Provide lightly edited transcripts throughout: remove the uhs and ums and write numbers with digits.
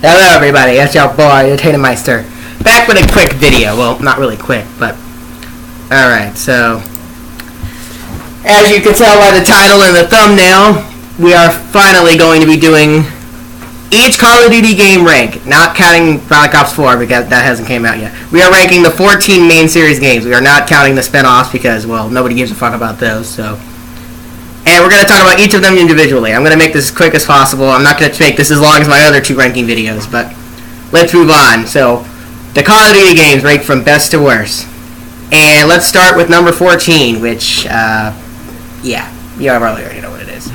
Hello everybody, it's your boy, Tatumeister. Back with a quick video. Well, not really quick, but... Alright, so... As you can tell by the title and the thumbnail, we are finally going to be doing each Call of Duty game rank, not counting Black Ops 4 because that hasn't came out yet. We are ranking the 14 main series games. We are not counting the spin-offs because, well, nobody gives a fuck about those, so... And we're going to talk about each of them individually. I'm going to make this as quick as possible. I'm not going to make this as long as my other two ranking videos, but let's move on. So, the Call of Duty games ranked from best to worst. And let's start with number 14, which, yeah, you probably already know what it is.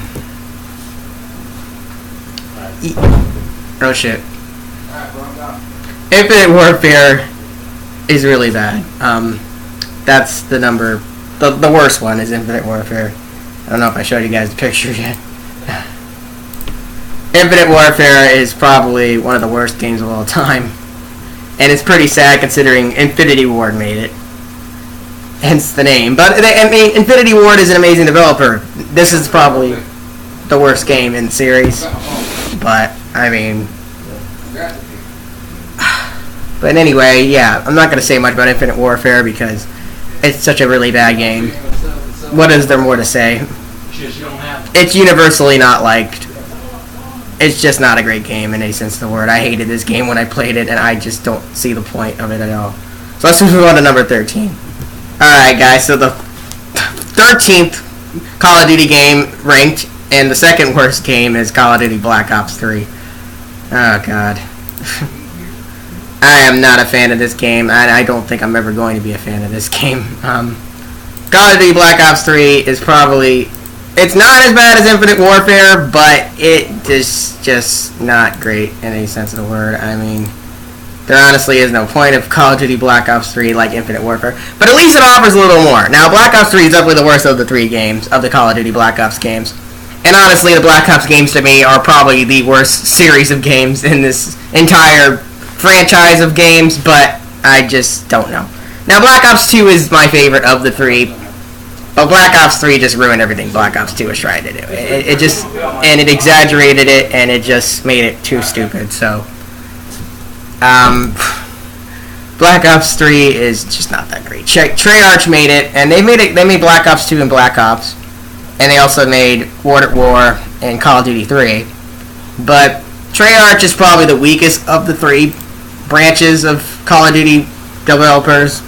Oh, shit. Infinite Warfare is really bad. That's the number, the worst one is Infinite Warfare. I don't know if I showed you guys the picture yet. Infinite Warfare is probably one of the worst games of all time. And it's pretty sad considering Infinity Ward made it. Hence the name. But, I mean, Infinity Ward is an amazing developer. This is probably the worst game in the series. But, I mean... But anyway, yeah, I'm not going to say much about Infinite Warfare because it's such a really bad game. What is there more to say? It's universally not liked. It's just not a great game in any sense of the word. I hated this game when I played it, and I just don't see the point of it at all. So let's move on to number 13. Alright, guys, so the 13th Call of Duty game ranked, and the second worst game is Call of Duty Black Ops 3. Oh, God. I am not a fan of this game. I don't think I'm ever going to be a fan of this game. Call of Duty Black Ops 3 is probably... It's not as bad as Infinite Warfare, but it is just not great in any sense of the word. I mean, there honestly is no point of Call of Duty Black Ops 3 like Infinite Warfare. But at least it offers a little more. Now, Black Ops 3 is definitely the worst of the three games, of the Call of Duty Black Ops games. And honestly, the Black Ops games to me are probably the worst series of games in this entire franchise of games, but I just don't know. Now, Black Ops 2 is my favorite of the three. But Black Ops 3 just ruined everything Black Ops 2 was trying to do. It just, and it exaggerated it, and it just made it too stupid, so. Black Ops 3 is just not that great. Treyarch made it, and they made Black Ops 2 and Black Ops, and they also made World at War and Call of Duty 3. But Treyarch is probably the weakest of the three branches of Call of Duty developers.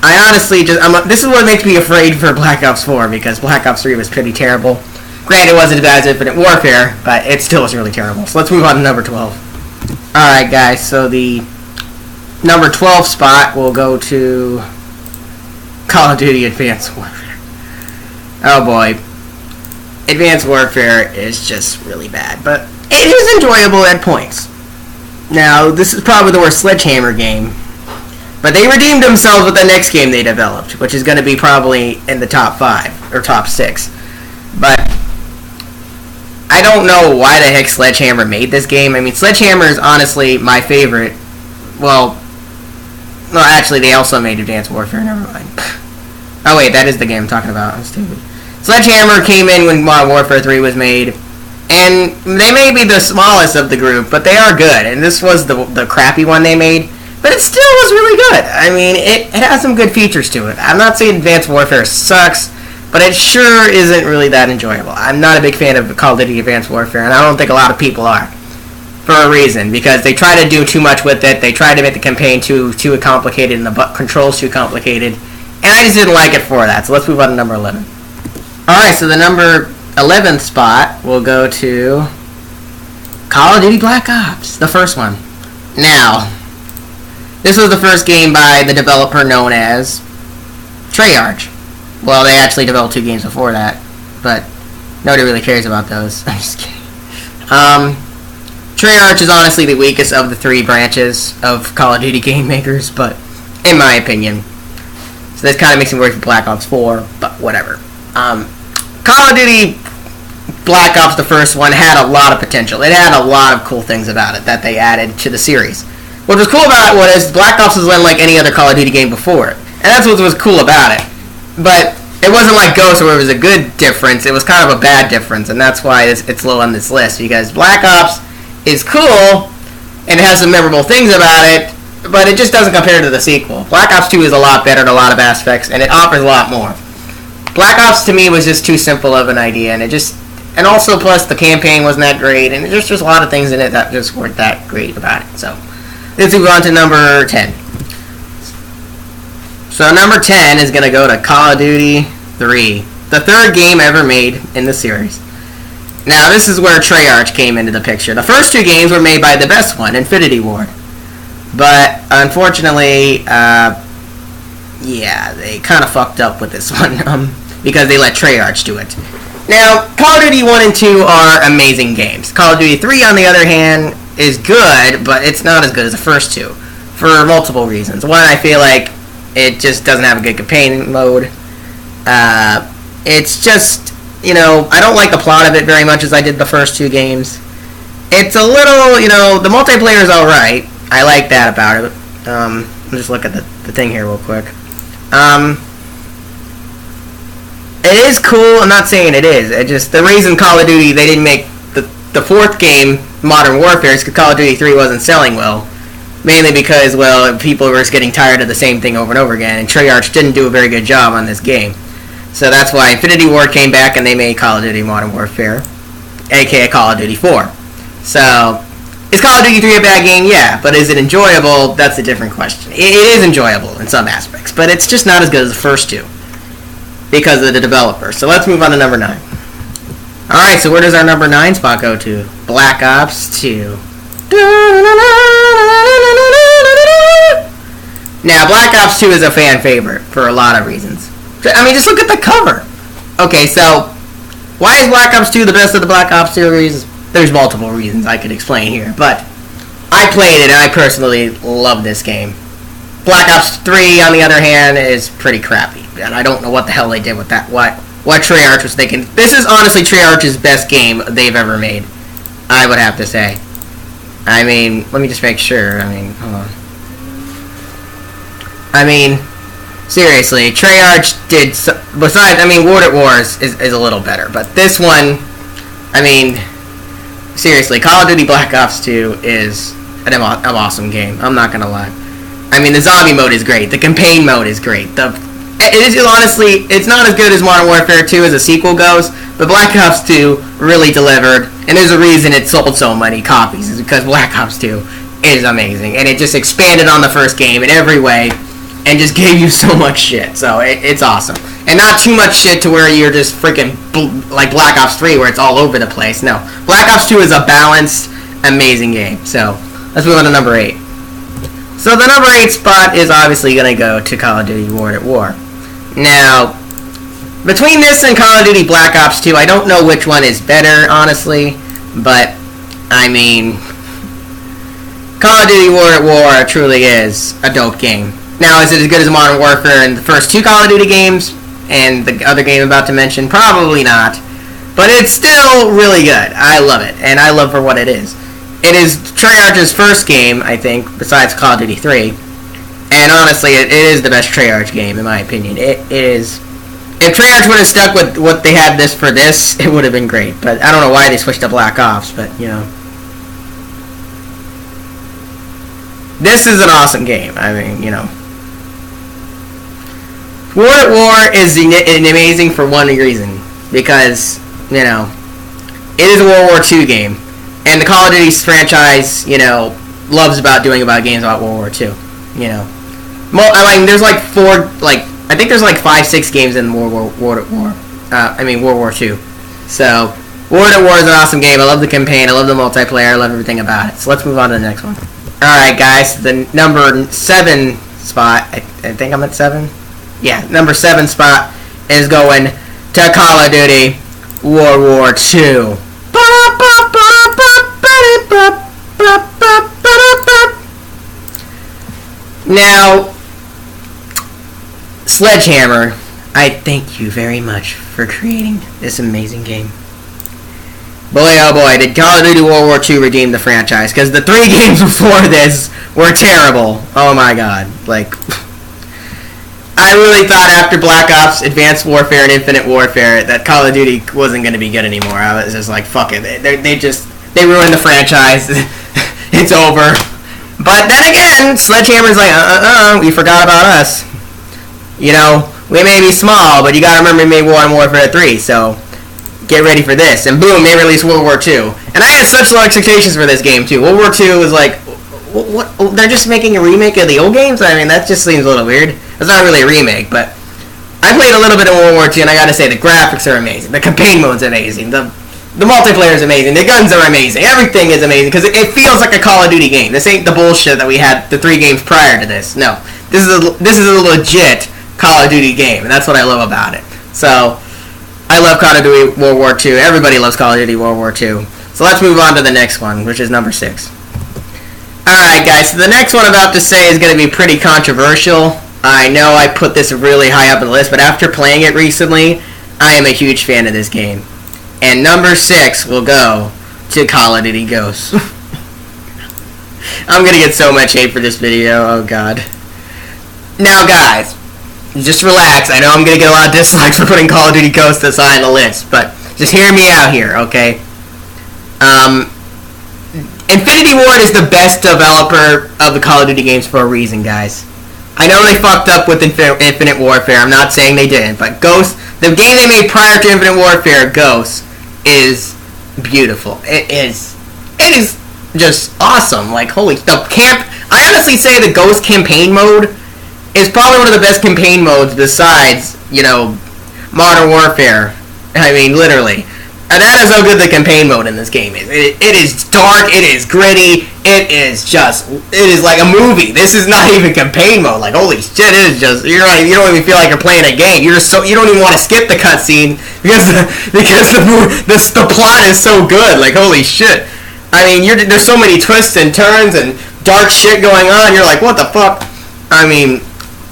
I honestly just... this is what makes me afraid for Black Ops 4, because Black Ops 3 was pretty terrible. Granted, it wasn't as bad as Infinite Warfare, but it still was really terrible. So let's move on to number 12. Alright, guys, so the number 12 spot will go to Call of Duty Advanced Warfare. Oh boy. Advanced Warfare is just really bad, but it is enjoyable at points. Now, this is probably the worst Sledgehammer game. But they redeemed themselves with the next game they developed, which is going to be probably in the top 5, or top 6. But I don't know why the heck Sledgehammer made this game. I mean, Sledgehammer is honestly my favorite. Well, no, actually, they also made Advanced Warfare, never mind. Oh wait, that is the game I'm talking about. I'm stupid. Sledgehammer came in when Modern Warfare 3 was made, and they may be the smallest of the group, but they are good. And this was the crappy one they made. But it still was really good. I mean, it has some good features to it. I'm not saying Advanced Warfare sucks, but it sure isn't really that enjoyable. I'm not a big fan of Call of Duty Advanced Warfare, and I don't think a lot of people are. For a reason, because they try to do too much with it. They try to make the campaign too complicated and the controls too complicated. And I just didn't like it for that. So let's move on to number 11. Alright, so the number 11th spot will go to Call of Duty Black Ops, the first one. Now... this was the first game by the developer known as Treyarch. Well, they actually developed 2 games before that, but nobody really cares about those. I'm just kidding. Treyarch is honestly the weakest of the 3 branches of Call of Duty game makers, but in my opinion. So this kind of makes me worry for Black Ops 4, but whatever. Call of Duty Black Ops, the first one, had a lot of potential. It had a lot of cool things about it that they added to the series. What was cool about it was Black Ops was unlike any other Call of Duty game before it. And that's what was cool about it. But it wasn't like Ghost where it was a good difference. It was kind of a bad difference. And that's why it's low on this list. Because Black Ops is cool, and it has some memorable things about it, but it just doesn't compare to the sequel. Black Ops 2 is a lot better in a lot of aspects, and it offers a lot more. Black Ops to me was just too simple of an idea, and also plus the campaign wasn't that great, and there's just a lot of things in it that just weren't that great about it. So let's move on to number 10. So number 10 is going to go to Call of Duty 3, the third game ever made in the series. Now this is where Treyarch came into the picture. The first two games were made by the best one, Infinity Ward. But unfortunately, they kind of fucked up with this one because they let Treyarch do it. Now, Call of Duty 1 and 2 are amazing games. Call of Duty 3, on the other hand, is good, but it's not as good as the first two for multiple reasons. One, I feel like it just doesn't have a good campaign mode. It's just, I don't like the plot of it very much as I did the first two games. It's a little, the multiplayer is alright. I like that about it. Let me just look at the thing here real quick. It is cool. I'm not saying it is. The reason Call of Duty, they didn't make the fourth game, Modern Warfare, is because Call of Duty 3 wasn't selling well. Mainly because, people were just getting tired of the same thing over and over again, and Treyarch didn't do a very good job on this game. So that's why Infinity Ward came back and they made Call of Duty Modern Warfare, aka Call of Duty 4. So, is Call of Duty 3 a bad game? Yeah, but is it enjoyable? That's a different question. It is enjoyable in some aspects, but it's just not as good as the first two because of the developer. So let's move on to number 9. Alright, so where does our number 9 spot go to? Black Ops 2. Now, Black Ops 2 is a fan favorite for a lot of reasons. I mean, just look at the cover. Okay, so why is Black Ops 2 the best of the Black Ops series? There's multiple reasons I could explain here, but I played it and I personally love this game. Black Ops 3, on the other hand, is pretty crappy, and I don't know what the hell they did with that. What Treyarch was thinking. This is honestly Treyarch's best game they've ever made, I would have to say. I mean, let me just make sure. Hold on. Seriously, Treyarch did... besides, World at War is a little better, but this one, seriously, Call of Duty Black Ops 2 is an awesome game. I'm not gonna lie. The zombie mode is great. The campaign mode is great. Honestly, it's not as good as Modern Warfare 2 as a sequel goes, but Black Ops 2 really delivered, and there's a reason it sold so many copies, is because Black Ops 2 is amazing, and it just expanded on the first game in every way, and just gave you so much shit. So it's awesome. And not too much shit to where you're just freaking like Black Ops 3 where it's all over the place. No. Black Ops 2 is a balanced, amazing game. So let's move on to number 8. So the number 8 spot is obviously going to go to Call of Duty World at War. Now, between this and Call of Duty Black Ops 2, I don't know which one is better, honestly. But, Call of Duty World at War truly is a dope game. Now, is it as good as Modern Warfare and the first two Call of Duty games and the other game I'm about to mention? Probably not. But it's still really good. I love it, and I love for what it is. It is Treyarch's first game, I think, besides Call of Duty 3. And honestly, it is the best Treyarch game, in my opinion. It is. If Treyarch would have stuck with what they had this, it would have been great. But I don't know why they switched to Black Ops, but, This is an awesome game. World at War is amazing for one reason, because, it is a World War II game, and the Call of Duty franchise, loves games about World War II, there's like I think there's like 5-6 games in World War II, so World at War is an awesome game. I love the campaign, I love the multiplayer, I love everything about it. So let's move on to the next one. Alright guys, the number 7 spot, I think I'm at 7? Yeah, number 7 spot is going to Call of Duty World War II. Now, Sledgehammer, I thank you very much for creating this amazing game. Boy, oh boy, did Call of Duty World War II redeem the franchise, because the 3 games before this were terrible. Oh my god. I really thought after Black Ops, Advanced Warfare, and Infinite Warfare that Call of Duty wasn't going to be good anymore. I was just like, fuck it. They ruined the franchise. it's over. But then again, Sledgehammer's like, we forgot about us. You know, we may be small, but you gotta remember we made War and Warfare 3, so get ready for this. And boom, they released World War II. And I had such low expectations for this game, too. World War II was like, what? They're just making a remake of the old games? I mean, that just seems a little weird. It's not really a remake, but I played a little bit of World War II, and I gotta say, the graphics are amazing. The campaign mode's amazing. The multiplayer is amazing. The guns are amazing. Everything is amazing because it feels like a Call of Duty game. This ain't the bullshit that we had the 3 games prior to this. No, this is a legit Call of Duty game, and that's what I love about it. So I love Call of Duty World War II. Everybody loves Call of Duty World War II. So let's move on to the next one, which is number 6. All right, guys. So the next one I'm about to say is going to be pretty controversial. I know I put this really high up on the list, but after playing it recently, I am a huge fan of this game. And number 6 will go to Call of Duty Ghosts. I'm going to get so much hate for this video. Oh, God. Now, guys, just relax. I know I'm going to get a lot of dislikes for putting Call of Duty Ghosts this high on the list, but just hear me out here, okay? Infinity Ward is the best developer of the Call of Duty games for a reason, guys. I know they fucked up with Infinite Warfare. I'm not saying they didn't, but Ghosts, the game they made prior to Infinite Warfare, Ghosts, is beautiful. It is just awesome. Like, holy, I honestly say the Ghost campaign mode is probably one of the best campaign modes besides, Modern Warfare. I mean, literally. And that is how good the campaign mode in this game is. It is dark, it is gritty, it is like a movie. This is not even campaign mode. Like, holy shit, it is just, you don't even feel like you're playing a game. You don't even want to skip the cutscene because the plot is so good. Like, holy shit. I mean, there's so many twists and turns and dark shit going on. You're like, what the fuck? I mean,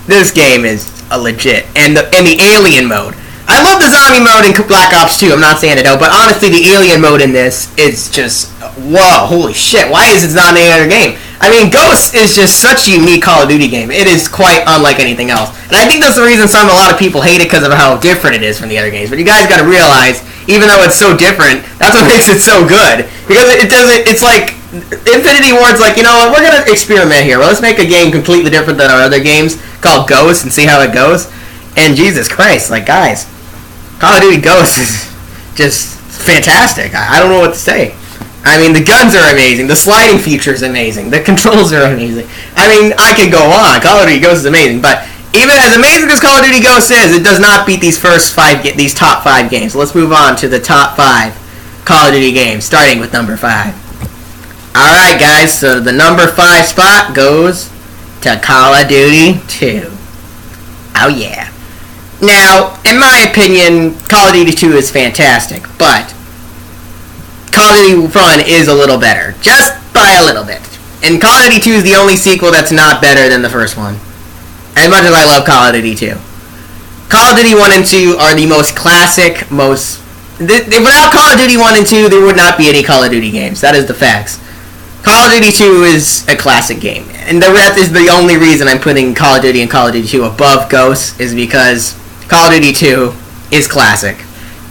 this game is a legit. And the alien mode. I love the zombie mode in Black Ops 2, I'm not saying it though, but honestly the alien mode in this is just, whoa, holy shit, why is it not in any other game? I mean, Ghosts is just such a unique Call of Duty game. It is quite unlike anything else. And I think that's the reason a lot of people hate it because of how different it is from the other games. But you guys gotta realize, even though it's so different, that's what makes it so good. Because it's like, Infinity Ward's like, you know what, we're gonna experiment here. Well, let's make a game completely different than our other games called Ghosts and see how it goes. And Jesus Christ, like, guys, Call of Duty Ghosts is just fantastic. I don't know what to say. I mean, the guns are amazing. The sliding feature is amazing. The controls are amazing. I mean, I could go on. Call of Duty Ghosts is amazing. But even as amazing as Call of Duty Ghosts is, it does not beat these these top 5 games. So let's move on to the top 5 Call of Duty games, starting with number 5. Alright, guys. So the number 5 spot goes to Call of Duty 2. Oh, yeah. Now, in my opinion, Call of Duty 2 is fantastic, but Call of Duty 1 is a little better, just by a little bit. And Call of Duty 2 is the only sequel that's not better than the first one, as much as I love Call of Duty 2. Call of Duty 1 and 2 are the most classic, without Call of Duty 1 and 2, there would not be any Call of Duty games. That is the facts. Call of Duty 2 is a classic game, and that is the only reason I'm putting Call of Duty and Call of Duty 2 above Ghosts, is because Call of Duty 2 is classic.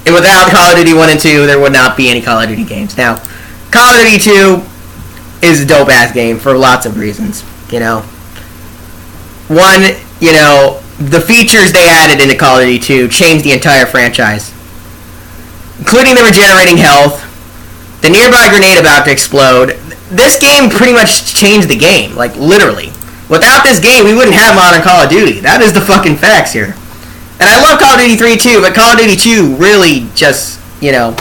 And without Call of Duty 1 and 2, there would not be any Call of Duty games. Now, Call of Duty 2 is a dope-ass game for lots of reasons, One, the features they added into Call of Duty 2 changed the entire franchise. Including the regenerating health, the nearby grenade about to explode. This game pretty much changed the game, like, literally. Without this game, we wouldn't have modern Call of Duty. That is the fucking facts here. And I love Call of Duty 3 too, but Call of Duty 2 really just, the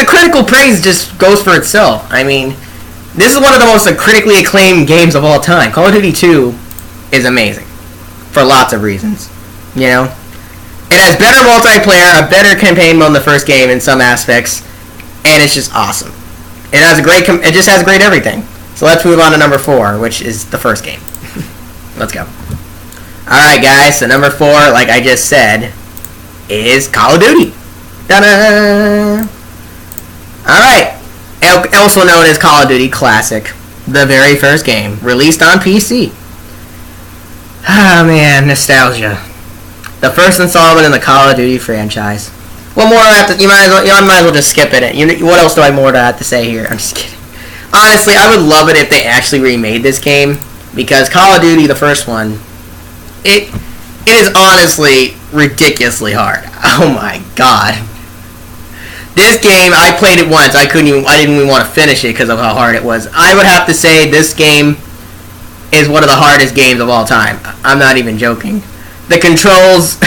critical praise just goes for itself. I mean, this is one of the most critically acclaimed games of all time. Call of Duty 2 is amazing. For lots of reasons. It has better multiplayer, a better campaign mode in the first game in some aspects, and it's just awesome. It just has great everything. So let's move on to number 4, which is the first game. Let's go. Alright, guys, so number 4, like I just said, is Call of Duty. Ta-da! Alright, also known as Call of Duty Classic, the very first game, released on PC. Ah, man, nostalgia. The first installment in the Call of Duty franchise. What more do I have to... You might as well just skip it. What else do I more to have to say here? I'm just kidding. Honestly, I would love it if they actually remade this game, because Call of Duty, the first one, it is honestly ridiculously hard. Oh my god. This game, I played it once. I didn't even want to finish it because of how hard it was. I would have to say this game is one of the hardest games of all time. I'm not even joking. The controls,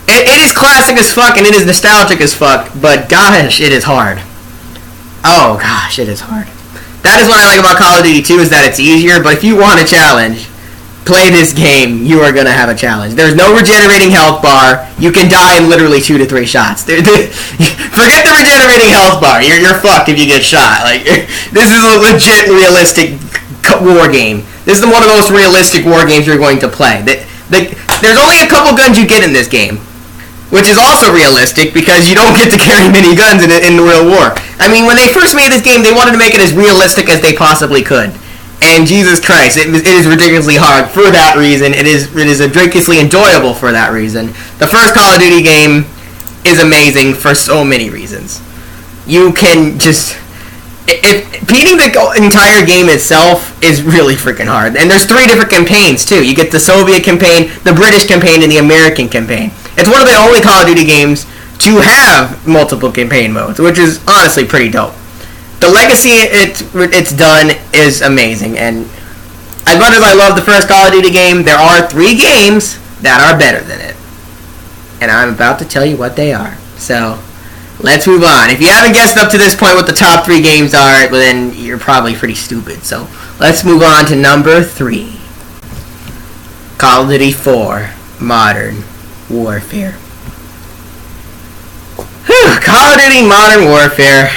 it is classic as fuck and it is nostalgic as fuck, but gosh, it is hard. Oh gosh, it is hard. That is what I like about Call of Duty 2, is that it's easier, but if you want a challenge, play this game, you are going to have a challenge. There's no regenerating health bar. You can die in literally 2 to 3 shots. Forget the regenerating health bar. You're fucked if you get shot. Like, this is a legit realistic war game. This is one of the most realistic war games you're going to play. There's only a couple guns you get in this game, which is also realistic because you don't get to carry many guns in the real war. I mean, when they first made this game, they wanted to make it as realistic as they possibly could. And Jesus Christ, it is ridiculously hard for that reason. It is ridiculously enjoyable for that reason. The first Call of Duty game is amazing for so many reasons. You can just... beating the entire game itself is really freaking hard. And there's 3 different campaigns, too. You get the Soviet campaign, the British campaign, and the American campaign. It's one of the only Call of Duty games to have multiple campaign modes, which is honestly pretty dope. The legacy it's done is amazing, and as much as I love the first Call of Duty game, there are 3 games that are better than it. And I'm about to tell you what they are. So, let's move on. If you haven't guessed up to this point what the top 3 games are, well, then you're probably pretty stupid. So, let's move on to number 3. Call of Duty 4 Modern Warfare. Call of Duty Modern Warfare.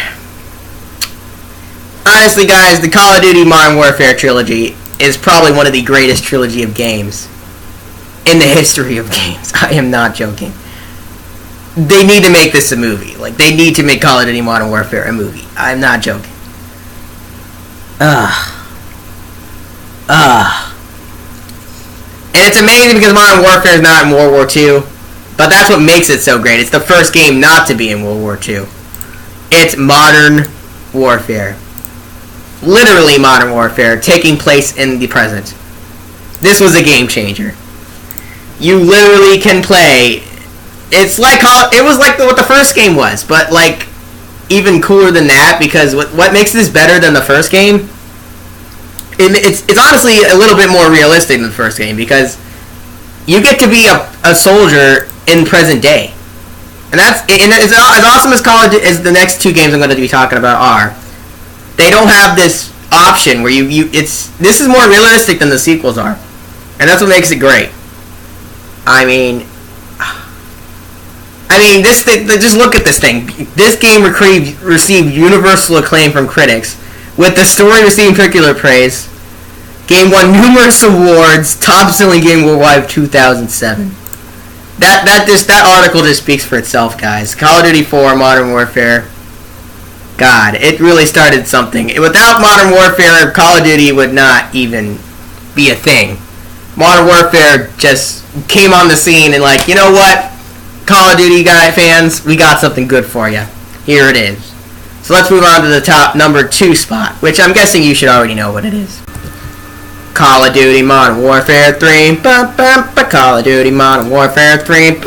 Honestly, guys, the Call of Duty Modern Warfare trilogy is probably one of the greatest trilogy of games in the history of games. I am not joking. They need to make this a movie. Like, they need to make Call of Duty Modern Warfare a movie. I'm not joking. And it's amazing because Modern Warfare is not in World War II, but that's what makes it so great. It's the first game not to be in World War II. It's Modern Warfare. Literally Modern Warfare, taking place in the present. This was a game changer. You literally can play. It's like it was like what the first game was, but like even cooler than that, because what makes this better than the first game? It's honestly a little bit more realistic than the first game, because you get to be a soldier in present day, and it's as awesome as the next 2 games I'm going to be talking about are. They don't have this option where this is more realistic than the sequels are, and that's what makes it great. I mean, this thing, just look at this thing. This game received universal acclaim from critics, with the story receiving particular praise. Game won numerous awards, top-selling game worldwide 2007. That article just speaks for itself, guys. Call of Duty 4 Modern Warfare. God, it really started something. Without Modern Warfare, Call of Duty would not even be a thing. Modern Warfare just came on the scene and like, you know what? Call of Duty fans, we got something good for you. Here it is. So let's move on to the top number 2 spot, which I'm guessing you should already know what it is. Call of Duty Modern Warfare 3. Call of Duty Modern Warfare 3.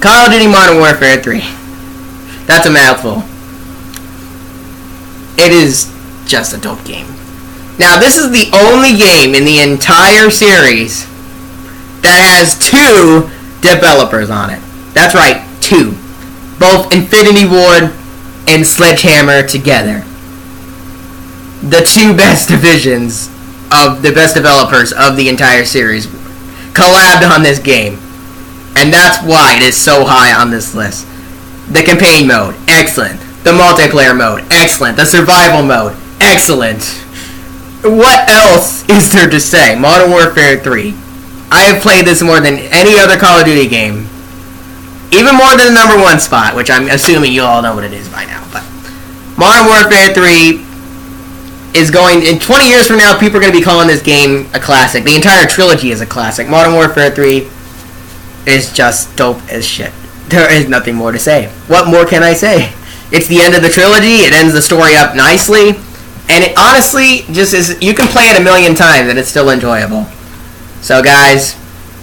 Call of Duty Modern Warfare 3. That's a mouthful. It is just a dope game. Now, this is the only game in the entire series that has 2 developers on it. That's right, 2. Both Infinity Ward and Sledgehammer together. The 2 best divisions of the best developers of the entire series collabed on this game. And that's why it is so high on this list. The campaign mode, excellent. The multiplayer mode, excellent. The survival mode, excellent. What else is there to say? Modern Warfare 3. I have played this more than any other Call of Duty game. Even more than the number 1 spot, which I'm assuming you all know what it is by now. But Modern Warfare 3 is going... In 20 years from now, people are going to be calling this game a classic. The entire trilogy is a classic. Modern Warfare 3 is just dope as shit. There is nothing more to say. What more can I say? It's the end of the trilogy. It ends the story up nicely. And it honestly just is... You can play it a million times and it's still enjoyable. So guys,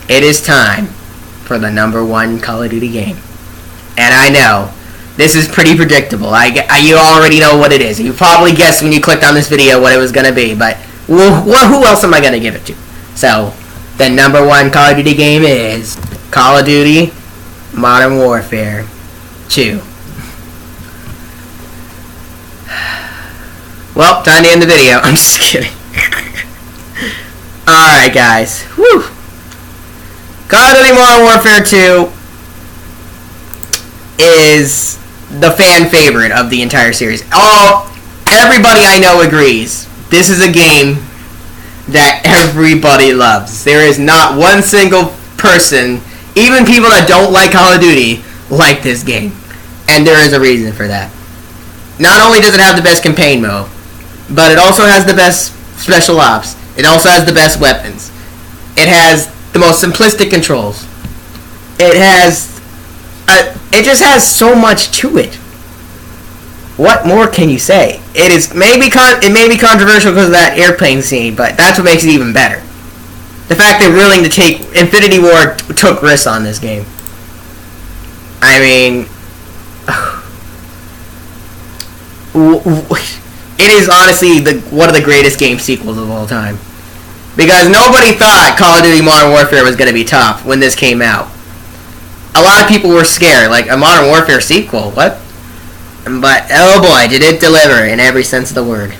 it is time for the #1 Call of Duty game. And I know, this is pretty predictable. You already know what it is. You probably guessed when you clicked on this video what it was going to be. But who else am I going to give it to? So, the #1 Call of Duty game is Call of Duty Modern Warfare 2. Well, time to end the video. I'm just kidding. Alright, guys. Whew. Call of Duty Modern Warfare 2 is the fan favorite of the entire series. Everybody I know agrees. This is a game that everybody loves. There is not one single person, even people that don't like Call of Duty, like this game. And there is a reason for that. Not only does it have the best campaign mode, but it also has the best special ops. It also has the best weapons. It has the most simplistic controls. It just has so much to it. What more can you say? It may be controversial because of that airplane scene, but that's what makes it even better. The fact they're willing to take... Infinity Ward took risks on this game. I mean... It is honestly one of the greatest game sequels of all time. Because nobody thought Call of Duty Modern Warfare was going to be top when this came out. A lot of people were scared, like, a Modern Warfare sequel, what? But, oh boy, did it deliver in every sense of the word.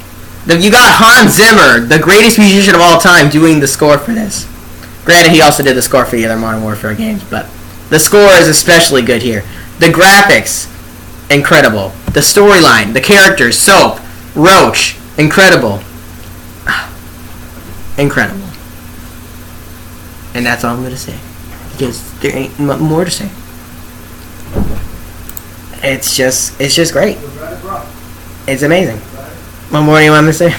You got Hans Zimmer, the greatest musician of all time, doing the score for this. Granted, he also did the score for the other Modern Warfare games, but the score is especially good here. The graphics, incredible. The storyline, the characters, Soap, Roach, incredible. Incredible. And that's all I'm going to say. Because there ain't more to say. It's just great. It's amazing. What more do you want me to say?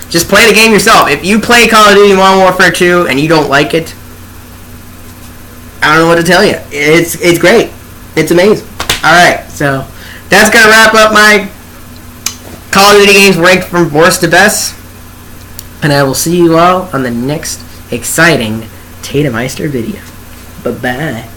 Just play the game yourself. If you play Call of Duty Modern Warfare 2 and you don't like it, I don't know what to tell you. It's great. It's amazing. Alright, so that's going to wrap up my Call of Duty games ranked from worst to best. And I will see you all on the next exciting Tatumeister video. Bye-bye.